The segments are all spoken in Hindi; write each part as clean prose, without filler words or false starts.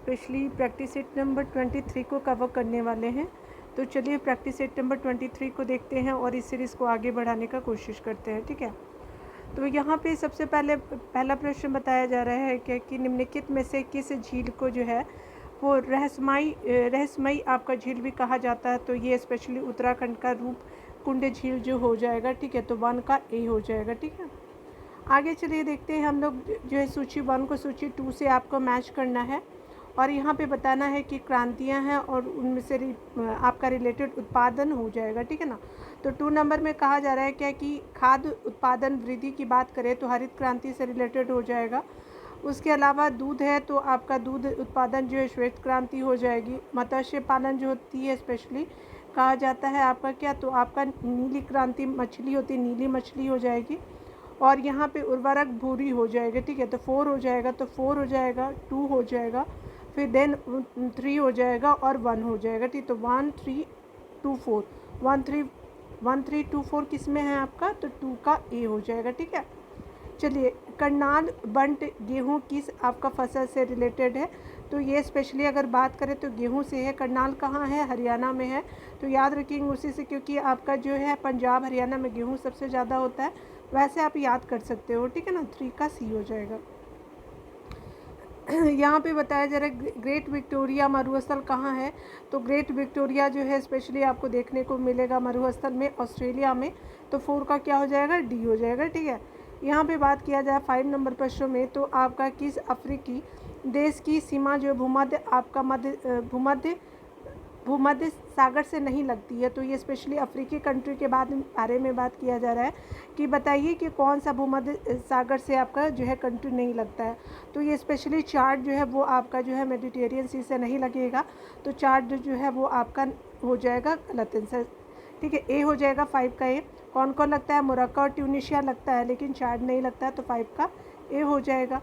स्पेशली प्रैक्टिस सेट नंबर 23 को कवर करने वाले हैं। तो चलिए प्रैक्टिस सेट नंबर 23 को देखते हैं और इस सीरीज़ को आगे बढ़ाने का कोशिश करते हैं, ठीक है। तो यहाँ पे सबसे पहला प्रश्न बताया जा रहा है कि निम्नलिखित में से किस झील को जो है वो रहस्यमयी आपका झील भी कहा जाता है। तो ये स्पेशली उत्तराखंड का रूप कुंड झील जो हो जाएगा, ठीक है। तो 1 का ए हो जाएगा, ठीक है। आगे चलिए देखते हैं हम लोग जो है सूची 1 को सूची 2 से आपको मैच करना है और यहाँ पे बताना है कि क्रांतियाँ हैं और उनमें से आपका रिलेटेड उत्पादन हो जाएगा, ठीक है ना। तो 2 नंबर में कहा जा रहा है क्या कि खाद्य उत्पादन वृद्धि की बात करें तो हरित क्रांति से रिलेटेड हो जाएगा। उसके अलावा दूध है तो आपका दूध उत्पादन जो है श्वेत क्रांति हो जाएगी। मत्स्य पालन जो होती है स्पेशली कहा जाता है आपका क्या, तो आपका नीली क्रांति मछली होती है, नीली मछली हो जाएगी। और यहाँ पे उर्वरक भूरी हो जाएगा, ठीक है। तो 4 हो जाएगा, तो 4 हो जाएगा, 2 हो जाएगा, फिर देन 3 हो जाएगा और 1 हो जाएगा, ठीक। तो 1 3 2 4 1 3 2 4 किस में है आपका, तो 2 का ए हो जाएगा, ठीक है। चलिए करनाल बंट गेहूँ किस आपका फसल से रिलेटेड है। तो ये स्पेशली अगर बात करें तो गेहूँ से है। करनाल कहाँ है, हरियाणा में है। तो याद रखेंगे उसी से, क्योंकि आपका जो है पंजाब हरियाणा में गेहूँ सबसे ज़्यादा होता है, वैसे आप याद कर सकते हो, ठीक है ना। 3 का सी हो जाएगा। यहाँ पे बताया जा रहा है ग्रेट विक्टोरिया मरुस्थल कहाँ है। तो ग्रेट विक्टोरिया जो है स्पेशली आपको देखने को मिलेगा मरुस्थल में, ऑस्ट्रेलिया में। तो 4 का क्या हो जाएगा, डी हो जाएगा, ठीक है। यहाँ पे बात किया जाए 5 नंबर प्रश्नों में, तो आपका किस अफ्रीकी देश की सीमा जो भूमध्य आपका भूमध्य सागर से नहीं लगती है। तो ये स्पेशली अफ्रीकी कंट्री के बारे में बात किया जा रहा है कि बताइए कि कौन सा भूमध्य सागर से आपका जो है कंट्री नहीं लगता है। तो ये स्पेशली चार्ट जो है वो आपका जो है मेडिटेरियन सी से नहीं लगेगा। तो चार्ट जो है वो आपका हो जाएगा गलत आंसर, ठीक है। ए हो जाएगा 5 का ए। कौन कौन लगता है, मोरक्को और ट्यूनीशिया लगता है, लेकिन चार्ट नहीं लगता है, तो 5 का ए हो जाएगा।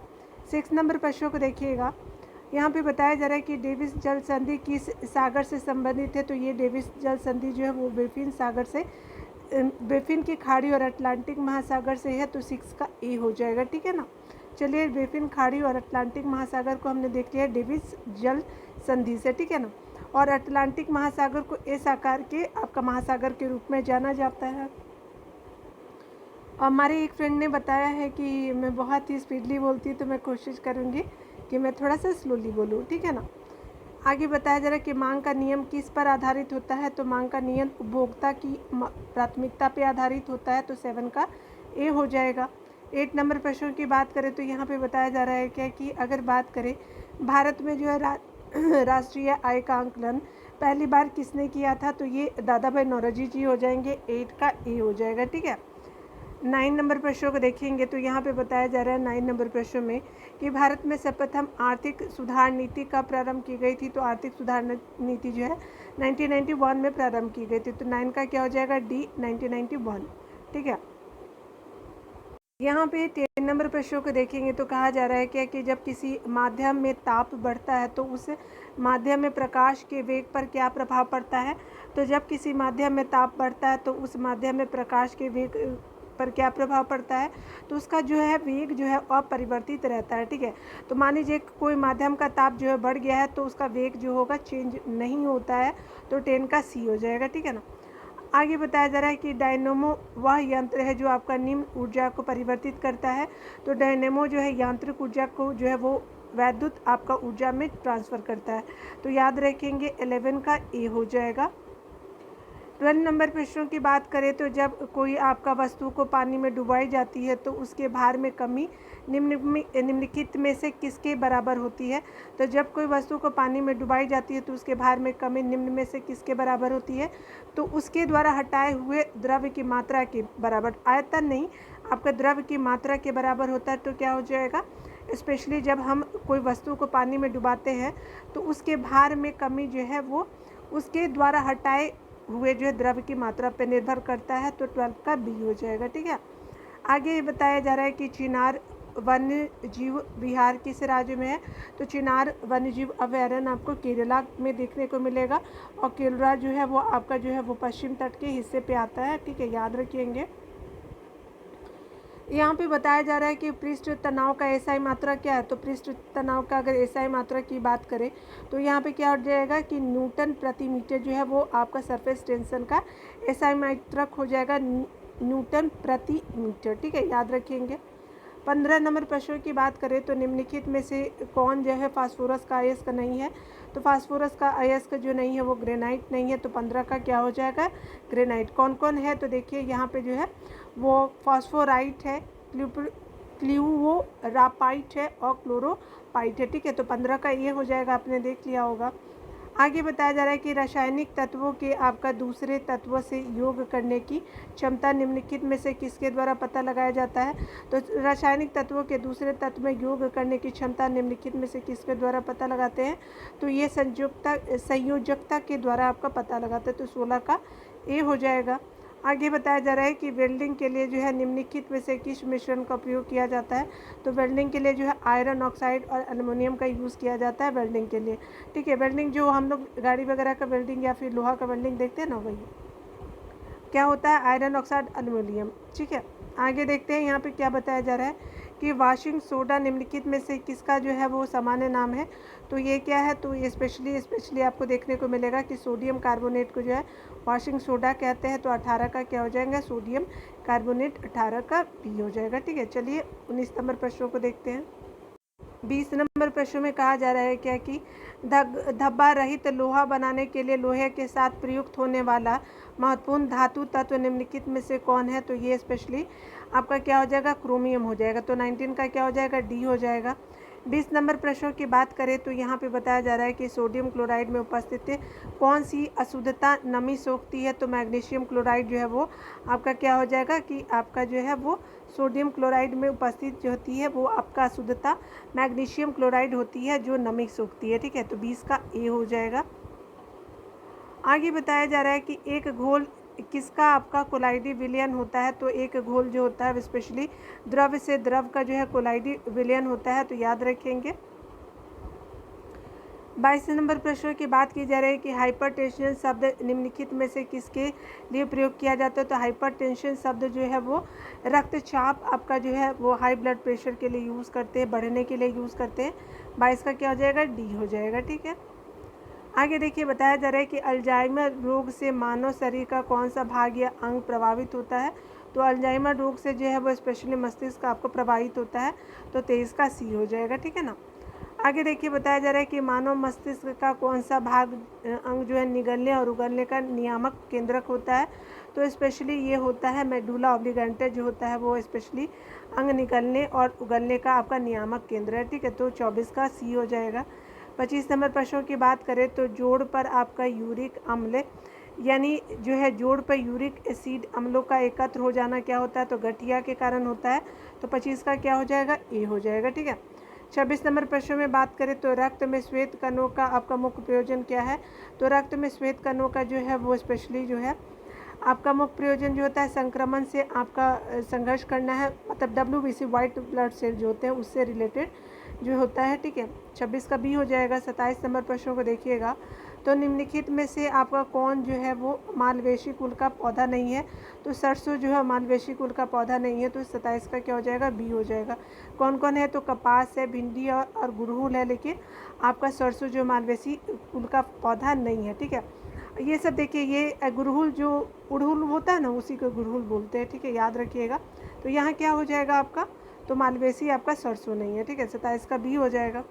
6 नंबर प्रश्नों को देखिएगा। यहाँ पे बताया जा रहा है कि डेविस जल संधि किस सागर से संबंधित है। तो ये डेविस जल संधि जो है वो बेफिन सागर से, बेफिन की खाड़ी और अटलांटिक महासागर से है। तो 6 का ए हो जाएगा, ठीक है ना। चलिए बेफिन खाड़ी और अटलांटिक महासागर को हमने देख लिया डेविस जल संधि से, ठीक है ना। और अटलांटिक महासागर को एस आकार के आपका महासागर के रूप में जाना जाता है। हमारे एक फ्रेंड ने बताया है कि मैं बहुत ही स्पीडली बोलती हूँ, तो मैं कोशिश करूँगी कि मैं थोड़ा सा स्लोली बोलूँ, ठीक है ना। आगे बताया जा रहा है कि मांग का नियम किस पर आधारित होता है। तो मांग का नियम उपभोक्ता की प्राथमिकता पे आधारित होता है। तो 7 का ए हो जाएगा। 8 नंबर प्रश्नों की बात करें तो यहाँ पे बताया जा रहा है क्या कि अगर बात करें भारत में जो है राष्ट्रीय आय का आंकलन पहली बार किसने किया था। तो ये दादा भाई नौरोजी जी हो जाएंगे। 8 का ए हो जाएगा, ठीक है। 9 नंबर प्रश्नों को देखेंगे तो यहाँ पे बताया जा रहा है 9 नंबर प्रश्नों में कि भारत में सर्वप्रथम आर्थिक सुधार नीति का प्रारंभ की गई थी। तो आर्थिक सुधार नीति जो है 1991 में प्रारंभ की गई थी। तो 9 का क्या हो जाएगा, डी 1991, ठीक है। यहाँ पे 10 नंबर प्रश्नों को देखेंगे तो कहा जा रहा है क्या कि जब किसी माध्यम में ताप बढ़ता है तो उस माध्यम में प्रकाश के वेग पर क्या प्रभाव पड़ता है। तो जब किसी माध्यम में ताप बढ़ता है तो उस माध्यम में प्रकाश के वेग पर क्या प्रभाव पड़ता है, तो उसका जो है वेग जो है अपरिवर्तित रहता है, ठीक है। तो मान लीजिए कोई माध्यम का ताप जो है बढ़ गया है तो उसका वेग जो होगा चेंज नहीं होता है। तो 10 का सी हो जाएगा, ठीक है ना। आगे बताया जा रहा है कि डायनेमो वह यंत्र है जो आपका निम्न ऊर्जा को परिवर्तित करता है। तो डायनेमो जो है यांत्रिक ऊर्जा को जो है वो वैद्युत आपका ऊर्जा में ट्रांसफ़र करता है। तो याद रखेंगे 11 का ए हो जाएगा। 12 नंबर प्रश्नों की बात करें तो जब कोई आपका वस्तु को पानी में डुबाई जाती है तो उसके भार में कमी निम्नलिखित में से किसके बराबर होती है। तो जब कोई वस्तु को पानी में डुबाई जाती है तो उसके भार में कमी निम्न में से किसके बराबर होती है। तो उसके द्वारा हटाए हुए द्रव्य की मात्रा के बराबर, आयतन नहीं, आपका द्रव्य की मात्रा के बराबर होता है। तो क्या हो जाएगा, स्पेशली जब हम कोई वस्तु को पानी में डुबाते हैं तो उसके भार में कमी जो है वो उसके द्वारा हटाए हुए जो है द्रव्य की मात्रा पर निर्भर करता है। तो 12 का बी हो जाएगा, ठीक है। आगे बताया जा रहा है कि चिनार वन्य जीव विहार किस राज्य में है। तो चिनार वन्य जीव अभयारण्य आपको केरला में देखने को मिलेगा और केरला जो है वो आपका जो है वो पश्चिम तट के हिस्से पे आता है, ठीक है, याद रखिएंगे। यहाँ पे बताया जा रहा है कि पृष्ठ तनाव का एसआई मात्रा क्या है। तो पृष्ठ तनाव का अगर एसआई मात्रा की बात करें तो यहाँ पे क्या हो जाएगा कि न्यूटन प्रति मीटर जो है वो आपका सरफेस टेंशन का एसआई मात्रक हो जाएगा न्यूटन प्रति मीटर। ठीक है, याद रखेंगे। 15 नंबर प्रश्न की बात करें तो निम्नलिखित में से कौन जो है फास्फोरस का अयस्क नहीं है। तो फास्फोरस का अयस्क जो नहीं है वो ग्रेनाइट नहीं है। तो 15 का क्या हो जाएगा, ग्रेनाइट। कौन कौन है तो देखिए यहाँ पे जो है वो फास्फोराइट है, क्ल्यूवोरापाइट है और क्लोरोपाइट है। ठीक है, तो 15 का ये हो जाएगा, आपने देख लिया होगा। आगे बताया जा रहा है कि रासायनिक तत्वों के आपका दूसरे तत्वों से योग करने की क्षमता निम्नलिखित में से किसके द्वारा पता लगाया जाता है। तो रासायनिक तत्वों के दूसरे तत्व में योग करने की क्षमता निम्नलिखित में से किसके द्वारा पता लगाते हैं। तो ये संयोजकता के द्वारा आपका पता लगाते हैं। तो 16 का ए हो जाएगा। आगे बताया जा रहा है कि वेल्डिंग के लिए जो है निम्नलिखित में से किस मिश्रण का उपयोग किया जाता है। तो वेल्डिंग के लिए जो है आयरन ऑक्साइड और एल्युमिनियम का यूज़ किया जाता है वेल्डिंग के लिए। ठीक है, वेल्डिंग जो हम लोग गाड़ी वगैरह का वेल्डिंग या फिर लोहा का वेल्डिंग देखते हैं ना, वही क्या होता है, आयरन ऑक्साइड एल्युमिनियम। ठीक है, आगे देखते हैं यहाँ पे क्या बताया जा रहा है कि वाशिंग सोडा निम्नलिखित में से किसका जो है वो सामान्य नाम है। तो ये क्या है, तो ये स्पेशली आपको देखने को मिलेगा कि सोडियम कार्बोनेट को जो है वाशिंग सोडा कहते हैं। तो 18 का क्या हो जाएगा, सोडियम कार्बोनेट 18 का बी हो जाएगा। ठीक है, चलिए 19 नंबर प्रश्नों को देखते हैं। 20 नंबर प्रश्न में कहा जा रहा है क्या कि धब्बा रहित लोहा बनाने के लिए लोहे के साथ प्रयुक्त होने वाला महत्वपूर्ण धातु तत्व निम्नलिखित में से कौन है। तो ये स्पेशली आपका क्या हो जाएगा, क्रोमियम हो जाएगा। तो 19 का क्या हो जाएगा, डी हो जाएगा। 20 नंबर प्रश्नों की बात करें तो यहाँ पे बताया जा रहा है कि सोडियम क्लोराइड में उपस्थित कौन सी अशुद्धता नमी सोखती है। तो मैग्नीशियम क्लोराइड जो है वो आपका क्या हो जाएगा कि आपका जो है वो सोडियम क्लोराइड में उपस्थित जो होती है वो आपका अशुद्धता मैग्नीशियम क्लोराइड होती है जो नमी सोखती है। ठीक है, तो 20 का ए हो जाएगा। आगे बताया जा रहा है कि एक घोल किसका आपका कोलाइडी विलयन होता है। तो एक घोल जो होता है स्पेशली द्रव से द्रव का जो है कोलाइडी विलयन होता है। तो याद रखेंगे। 22 नंबर प्रश्न की बात की जा रही है कि हाइपरटेंशन शब्द निम्नलिखित में से किसके लिए प्रयोग किया जाता है। तो हाइपरटेंशन शब्द जो है वो रक्तचाप आपका जो है वो हाई ब्लड प्रेशर के लिए यूज़ करते हैं, बढ़ने के लिए यूज़ करते हैं। 22 का क्या हो जाएगा, डी हो जाएगा। ठीक है, आगे देखिए बताया जा रहा है कि अल्जाइमर रोग से मानव शरीर का कौन सा भाग या अंग प्रभावित होता है। तो अल्जाइमर रोग से जो है वो स्पेशली मस्तिष्क आपको प्रभावित होता है। तो 23 का सी हो जाएगा। ठीक है ना। आगे देखिए बताया जा रहा है कि मानव मस्तिष्क का कौन सा भाग अंग जो है निगलने और उगलने का नियामक केंद्रक होता है। तो स्पेशली ये होता है मेडुला ऑब्लिगेंटा जो होता है वो स्पेशली अंग निगलने और उगलने का आपका नियामक केंद्र है। ठीक है, तो 24 का सी हो जाएगा। 25 नंबर प्रश्नों की बात करें तो जोड़ पर आपका यूरिक अम्ल यानी जो है जोड़ पर यूरिक एसिड अम्लों का एकत्र हो जाना क्या होता है। तो गठिया के कारण होता है। तो 25 का क्या हो जाएगा, ए हो जाएगा। ठीक है, 26 नंबर प्रश्न में बात करें तो रक्त में श्वेत कणों का आपका मुख्य प्रयोजन क्या है। तो रक्त में श्वेत कणों का जो है वो स्पेशली जो है आपका मुख्य प्रयोजन जो होता है संक्रमण से आपका संघर्ष करना है, मतलब WBC वाइट ब्लड सेल जो होते हैं उससे रिलेटेड जो होता है। ठीक है, 26 का बी हो जाएगा। 27 नंबर प्रश्नों को देखिएगा तो निम्नलिखित में से आपका कौन जो है वो मालवेशी कुल का पौधा नहीं है। तो सरसों जो है मालवेशी कुल का पौधा नहीं है। तो 27 का क्या हो जाएगा, बी हो जाएगा। कौन कौन है, तो कपास है, भिंडी और गुड़हल है, लेकिन आपका सरसों जो मालवेशी कुल का पौधा नहीं है। ठीक है, ये सब देखिए, ये गुड़हल जो उड़हुल होता है ना उसी को गुड़हल बोलते हैं। ठीक है, याद रखिएगा। तो यहाँ क्या हो जाएगा आपका, तो मालवेसी आपका सरसों नहीं है। ठीक है, 27 का बी हो जाएगा।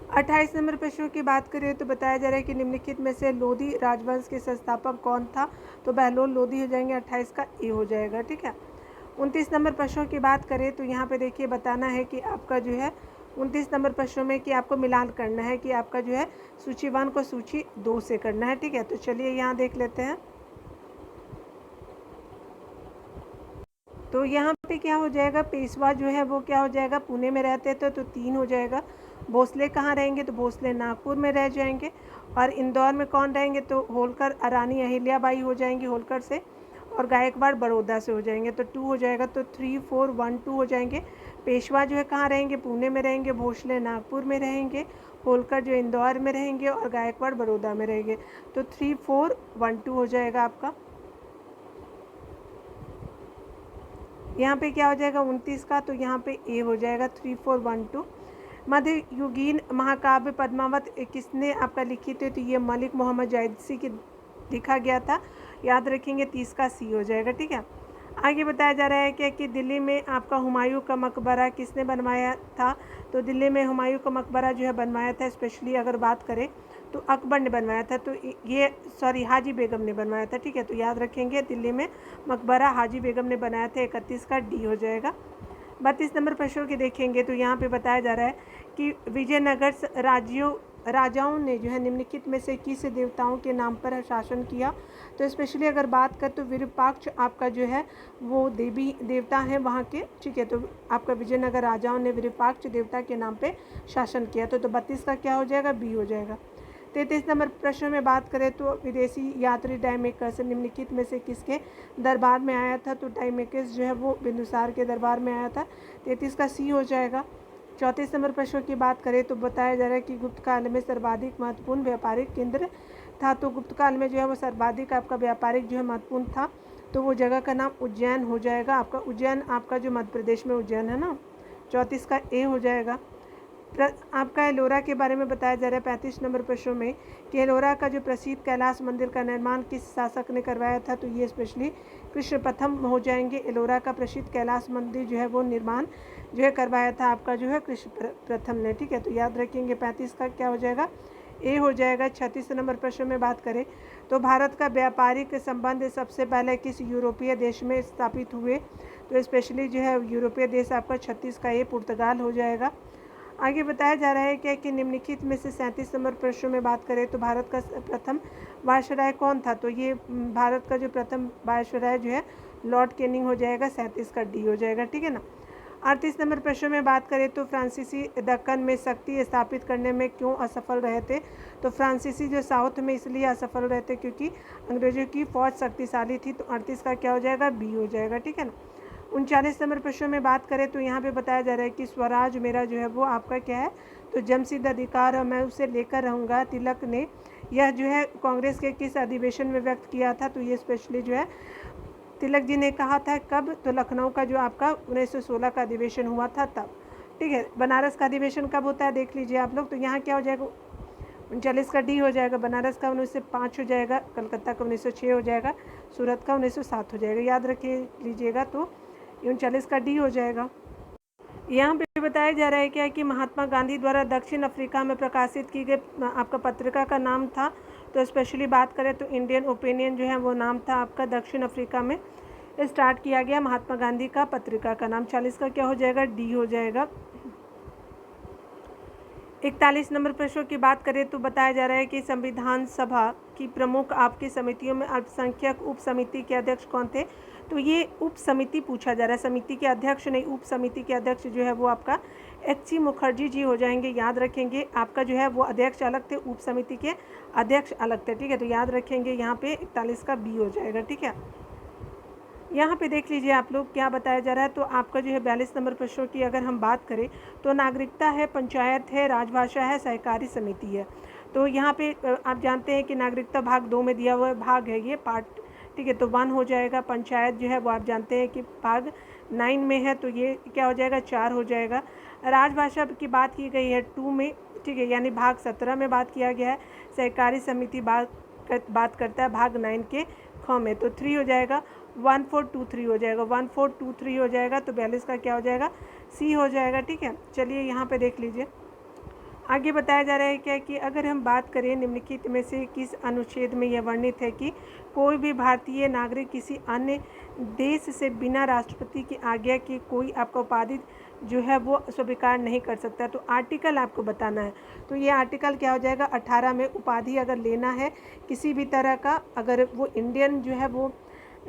28 नंबर प्रश्नों की बात करें तो बताया जा रहा है कि निम्नलिखित में से लोधी राजवंश के संस्थापक कौन था। तो बहलोल लोधी हो जाएंगे। 28 का ए हो जाएगा। ठीक है, 29 नंबर प्रश्नों की बात करें तो यहाँ पे देखिए बताना है कि आपका जो है 29 नंबर प्रश्नों में कि आपको मिलान करना है कि आपका जो है सूची 1 को सूची 2 से करना है। ठीक है, तो चलिए यहाँ देख लेते हैं। तो यहाँ पे क्या हो जाएगा, पेशवा जो है वो क्या हो जाएगा, पुणे में रहते थे तो 3 हो जाएगा। भोसले कहाँ रहेंगे, तो भोसले नागपुर में रह जाएंगे। और इंदौर में कौन रहेंगे, तो होलकर रानी अहिल्याबाई हो जाएंगी होलकर से, और गायकवाड़ बड़ौदा से हो जाएंगे। तो 2 हो जाएगा। तो 3, 4, 1, 2 हो जाएंगे। पेशवा जो है कहाँ रहेंगे, पुणे में रहेंगे। भोसले नागपुर में रहेंगे। होलकर जो इंदौर में रहेंगे और गायकवाड़ बड़ौदा में रहेंगे। तो 3, 4, 1, 2 हो जाएगा आपका। यहाँ पे क्या हो जाएगा 29 का, तो यहाँ पे ए हो जाएगा 3412। मध्ययुगीन महाकाव्य पद्मावत किसने आपका लिखित है, तो ये मलिक मोहम्मद जायसी की लिखा गया था, याद रखेंगे 30 का सी हो जाएगा। ठीक है, आगे बताया जा रहा है क्या कि दिल्ली में आपका हुमायूं का मकबरा किसने बनवाया था, तो दिल्ली में हुमायूं का मकबरा जो है बनवाया था, स्पेशली अगर बात करें तो अकबर ने बनवाया था, तो ये हाजी बेगम ने बनवाया था। ठीक है, तो याद रखेंगे दिल्ली में मकबरा हाजी बेगम ने बनाया था, 31 का डी हो जाएगा। 32 नंबर प्रश्न की देखेंगे तो यहाँ पे बताया जा रहा है कि विजयनगर राजाओं ने जो है निम्नलिखित में से किस देवताओं के नाम पर शासन किया, तो स्पेशली अगर बात करें तो विरूपाक्ष आपका जो है वो देवी देवता है वहाँ के। ठीक है, तो आपका विजयनगर राजाओं ने विरूपाक्ष देवता के नाम पे शासन किया, तो 32 का क्या हो जाएगा, बी हो जाएगा। 33 नंबर प्रश्न में बात करें तो विदेशी यात्री डायमेकस निम्नलिखित में से किसके दरबार में आया था, तो डायमेकस जो है वो बिंदुसार के दरबार में आया था, 33 का सी हो जाएगा। 34 नंबर प्रश्न की बात करें तो बताया जा रहा है कि गुप्त काल में सर्वाधिक महत्वपूर्ण व्यापारिक केंद्र था, तो गुप्त काल में जो है वो सर्वाधिक आपका व्यापारिक जो है महत्वपूर्ण था, तो वो जगह का नाम उज्जैन हो जाएगा। आपका उज्जैन आपका जो मध्य प्रदेश में उज्जैन है ना, 34 का ए हो जाएगा। आपका एलोरा के बारे में बताया जा रहा है 35 नंबर प्रश्न में कि एलोरा का जो प्रसिद्ध कैलाश मंदिर का निर्माण किस शासक ने करवाया था, तो ये स्पेशली कृष्ण प्रथम हो जाएंगे। एलोरा का प्रसिद्ध कैलाश मंदिर जो है वो निर्माण जो है करवाया था आपका जो है कृष्ण प्रथम ने। ठीक है, तो याद रखेंगे 35 का क्या हो जाएगा, ए हो जाएगा। 36 नंबर प्रश्न में बात करें तो भारत का व्यापारिक संबंध सबसे पहले किस यूरोपीय देश में स्थापित हुए, तो स्पेशली जो है यूरोपीय देश आपका 36 का ए पुर्तगाल हो जाएगा। आगे बताया जा रहा है क्या कि निम्नलिखित में से 37 नंबर प्रश्न में बात करें तो भारत का प्रथम वायसराय कौन था, तो ये भारत का जो प्रथम वायसराय जो है लॉर्ड कैनिंग हो जाएगा, 37 का डी हो जाएगा। ठीक है ना। 38 नंबर प्रश्न में बात करें तो फ्रांसीसी दक्कन में शक्ति स्थापित करने में क्यों असफल रहे थे, तो फ्रांसीसी जो साउथ में इसलिए असफल रहे थे क्योंकि अंग्रेजों की फौज शक्तिशाली थी, तो 38 का क्या हो जाएगा, बी हो जाएगा। ठीक है ना। 39 नंबर प्रश्न में बात करें तो यहाँ पे बताया जा रहा है कि स्वराज मेरा जो है वो आपका क्या है, तो जन्मसिद्ध अधिकार है, मैं उसे लेकर रहूँगा। तिलक ने यह जो है कांग्रेस के किस अधिवेशन में व्यक्त किया था, तो ये स्पेशली जो है तिलक जी ने कहा था कब, तो लखनऊ का जो आपका 1916 का अधिवेशन हुआ था तब। ठीक है, बनारस का अधिवेशन कब होता है देख लीजिए आप लोग, तो यहाँ क्या हो जाएगा 39 का डी हो जाएगा। बनारस का 1905 हो जाएगा, कलकत्ता का 1906 हो जाएगा, सूरत का 1907 हो जाएगा, याद रखिए लीजिएगा, तो 39 का डी हो जाएगा। यहाँ पे बताया जा रहा है क्या कि महात्मा गांधी द्वारा दक्षिण अफ्रीका में प्रकाशित की गई आपका पत्रिका का नाम था, तो स्पेशली बात करें तो इंडियन ओपिनियन जो है वो नाम था आपका, दक्षिण अफ्रीका में स्टार्ट किया गया महात्मा गांधी का पत्रिका का नाम। 40 का क्या हो जाएगा, डी हो जाएगा। 41 नंबर प्रश्न की बात करें तो बताया जा रहा है कि संविधान सभा की प्रमुख आपकी समितियों में अल्पसंख्यक उप समिति के अध्यक्ष कौन थे, तो ये उप समिति पूछा जा रहा है, समिति के अध्यक्ष नहीं, उप समिति के अध्यक्ष जो है वो आपका एच.सी. मुखर्जी जी हो जाएंगे, याद रखेंगे। आपका जो है वो अध्यक्ष अलग थे, उप समिति के अध्यक्ष अलग थे। ठीक है, तो याद रखेंगे यहाँ पे 41 का बी हो जाएगा। ठीक है, यहाँ पे देख लीजिए आप लोग क्या बताया जा रहा है, तो आपका जो है 42 नंबर प्रश्नों की अगर हम बात करें तो नागरिकता है, पंचायत है, राजभाषा है, सहकारी समिति है। तो यहाँ पे आप जानते हैं कि नागरिकता भाग 2 में दिया हुआ भाग है ये पार्ट। ठीक है, तो 1 हो जाएगा। पंचायत जो है वो आप जानते हैं कि भाग 9 में है, तो ये क्या हो जाएगा, 4 हो जाएगा। राजभाषा की बात की गई है 2 में, ठीक है, यानी भाग 17 में बात किया गया है। सहकारी समिति बात करता है भाग 9 के ख में, तो 3 हो जाएगा। 1423 हो जाएगा, 1423 हो जाएगा, तो 42 का क्या हो जाएगा, सी हो जाएगा। ठीक है, चलिए यहाँ पे देख लीजिए आगे बताया जा रहा है क्या कि अगर हम बात करें निम्नलिखित में से किस अनुच्छेद में यह वर्णित है कि कोई भी भारतीय नागरिक किसी अन्य देश से बिना राष्ट्रपति की आज्ञा के कोई आपका उपाधि जो है वो स्वीकार नहीं कर सकता, तो आर्टिकल आपको बताना है। तो ये आर्टिकल क्या हो जाएगा, 18 में उपाधि अगर लेना है किसी भी तरह का, अगर वो इंडियन जो है वो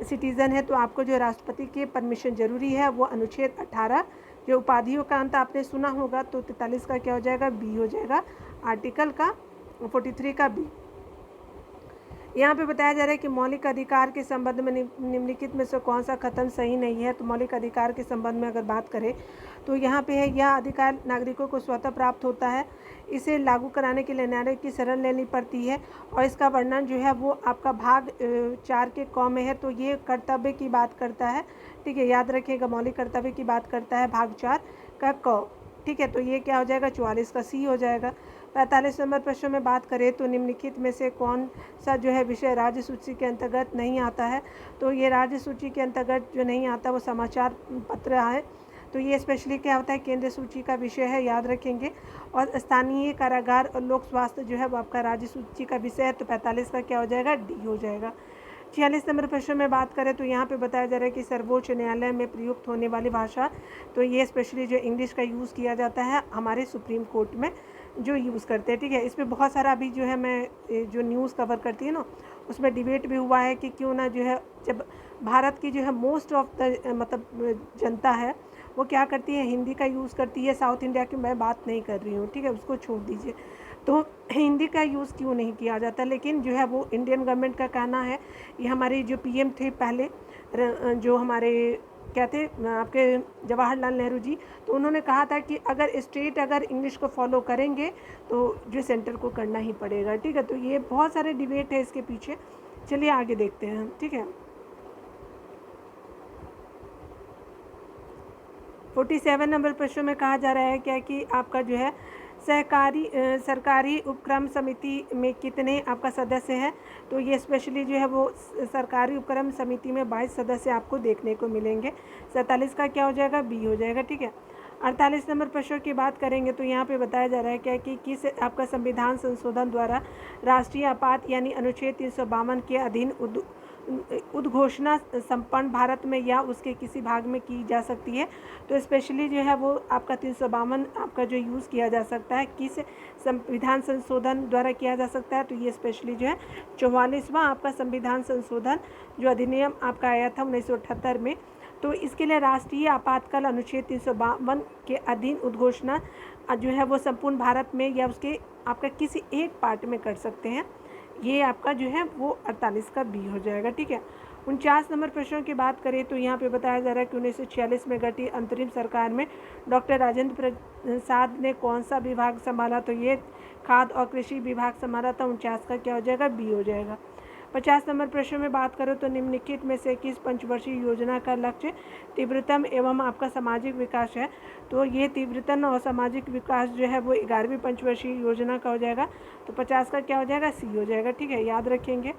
सिटीज़न है तो आपको जो राष्ट्रपति की परमिशन ज़रूरी है, वो अनुच्छेद 18 जो उपाधियों का अंत आपने सुना होगा, तो 43 का क्या हो जाएगा, बी हो जाएगा, आर्टिकल का 43 का बी। यहाँ पे बताया जा रहा है कि मौलिक अधिकार के संबंध में निम्नलिखित में से कौन सा कथन सही नहीं है, तो मौलिक अधिकार के संबंध में अगर बात करें तो यहाँ पे है, यह अधिकार नागरिकों को स्वतः प्राप्त होता है, इसे लागू कराने के लिए नागरिक की शरण लेनी पड़ती है, और इसका वर्णन जो है वो आपका भाग 4 के क में है, तो ये कर्तव्य की बात करता है, ठीक है, याद रखिएगा। मौलिक कर्तव्य की बात करता है भाग 4 का क, ठीक है, तो ये क्या हो जाएगा, 44 का सी हो जाएगा। 45 नंबर प्रश्न में बात करें तो निम्नलिखित में से कौन सा जो है विषय राज्य सूची के अंतर्गत नहीं आता है, तो ये राज्य सूची के अंतर्गत जो नहीं आता वो समाचार पत्र है, तो ये स्पेशली क्या होता है, केंद्र सूची का विषय है, याद रखेंगे। और स्थानीय कारागार और लोक स्वास्थ्य जो है वो आपका राज्य सूची का विषय है, तो 45 का क्या हो जाएगा, डी हो जाएगा। 46 नंबर प्रश्न में बात करें तो यहाँ पे बताया जा रहा है कि सर्वोच्च न्यायालय में प्रयुक्त होने वाली भाषा, तो ये स्पेशली जो इंग्लिश का यूज़ किया जाता है हमारे सुप्रीम कोर्ट में जो यूज़ करते हैं, ठीक है। इस पर बहुत सारा अभी जो है मैं जो न्यूज़ कवर करती है ना, उसमें डिबेट भी हुआ है कि क्यों ना जो है, जब भारत की जो है मोस्ट ऑफ द मतलब जनता है वो क्या करती है, हिंदी का यूज़ करती है। साउथ इंडिया की मैं बात नहीं कर रही हूँ, ठीक है, उसको छोड़ दीजिए। तो हिंदी का यूज़ क्यों नहीं किया जाता, लेकिन जो है वो इंडियन गवर्नमेंट का कहना है, ये हमारे जो पीएम थे पहले, जो हमारे क्या थे आपके जवाहरलाल नेहरू जी, तो उन्होंने कहा था कि अगर स्टेट अगर इंग्लिश को फॉलो करेंगे तो जो सेंटर को करना ही पड़ेगा, ठीक है। तो ये बहुत सारे डिबेट है इसके पीछे, चलिए आगे देखते हैं, ठीक है। 47 नंबर प्रश्न में कहा जा रहा है क्या कि आपका जो है सरकारी उपक्रम समिति में कितने आपका सदस्य हैं, तो ये स्पेशली जो है वो सरकारी उपक्रम समिति में 22 सदस्य आपको देखने को मिलेंगे। 47 का क्या हो जाएगा, बी हो जाएगा, ठीक है। 48 नंबर प्रश्न की बात करेंगे तो यहाँ पे बताया जा रहा है क्या कि किस आपका संविधान संशोधन द्वारा राष्ट्रीय आपात यानी अनुच्छेद 352 के अधीन उद्घोषणा संपन्न भारत में या उसके किसी भाग में की जा सकती है, तो स्पेशली जो है वो आपका 352 आपका जो यूज़ किया जा सकता है, किस संविधान संशोधन द्वारा किया जा सकता है, तो ये स्पेशली जो है 44वां आपका संविधान संशोधन जो अधिनियम आपका आया था 1978 में, तो इसके लिए राष्ट्रीय आपातकाल अनुच्छेद 352 के अधीन उद्घोषणा जो है वो संपूर्ण भारत में या उसके आपका किसी एक पार्ट में कर सकते हैं, ये आपका जो है वो 48 का बी हो जाएगा, ठीक है। 49 नंबर प्रश्नों की बात करें तो यहाँ पे बताया जा रहा है कि 1946 में गठित अंतरिम सरकार में डॉक्टर राजेंद्र प्रसाद ने कौन सा विभाग संभाला, तो ये खाद्य और कृषि विभाग संभाला था। 49 का क्या हो जाएगा, बी हो जाएगा। 50 नंबर प्रश्न में बात करो तो निम्नलिखित में से किस पंचवर्षीय योजना का लक्ष्य तीव्रतम एवं आपका सामाजिक विकास है, तो ये तीव्रतम और सामाजिक विकास जो है वो 11वीं पंचवर्षीय योजना का हो जाएगा, तो 50 का क्या हो जाएगा, सी हो जाएगा, ठीक है, याद रखेंगे।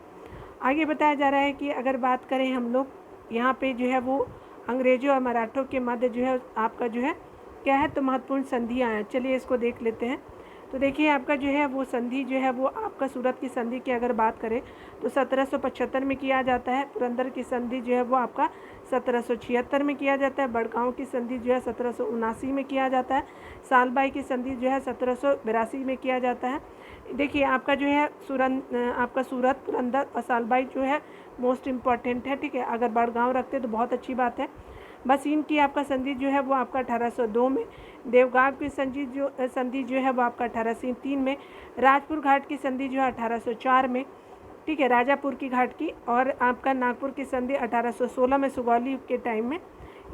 आगे बताया जा रहा है कि अगर बात करें हम लोग यहाँ पे जो है वो अंग्रेजों और मराठों के मध्य जो है आपका जो है क्या है, तो महत्वपूर्ण संधियाँ हैं, चलिए इसको देख लेते हैं। तो देखिए आपका जो है वो संधि जो है वो आपका सूरत की संधि की अगर बात करें तो 1775 में किया जाता है। पुरंदर की संधि जो है वो आपका 1776 में किया जाता है। बड़गांव की संधि जो है 1779 में किया जाता है। सालबाई की संधि जो है 1782 में किया जाता है। देखिए आपका जो है आपका सूरत, पुरंदर और सालबाई जो है मोस्ट इम्पॉर्टेंट है, ठीक है। अगर बड़गांव रखते तो बहुत अच्छी बात है। बसीन की आपका संधि जो है वो आपका 1802 में। देवगांव की संधि जो है वो आपका 1803 में। राजपुर घाट की संधि जो है 1804 में, ठीक है, राजापुर की घाट की। और आपका नागपुर की संधि 1816 में सुगौली के टाइम में,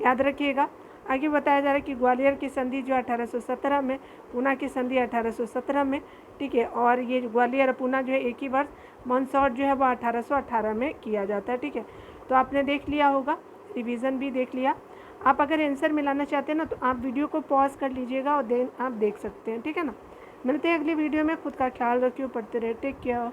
याद रखिएगा। आगे बताया जा रहा है कि ग्वालियर की संधि जो 1817 में, पूना की संधि 1817 में, ठीक है। और ये ग्वालियर और पूना जो है एक ही वर्ष, मंदसौर जो है वो 1818 में किया जाता है, ठीक है। तो आपने देख लिया होगा, रिवीजन भी देख लिया। आप अगर आंसर मिलाना चाहते हैं ना तो आप वीडियो को पॉज कर लीजिएगा और देन आप देख सकते हैं, ठीक है ना। मिलते हैं अगली वीडियो में। खुद का ख्याल रखिए, पढ़ते रहे, टेक केयर।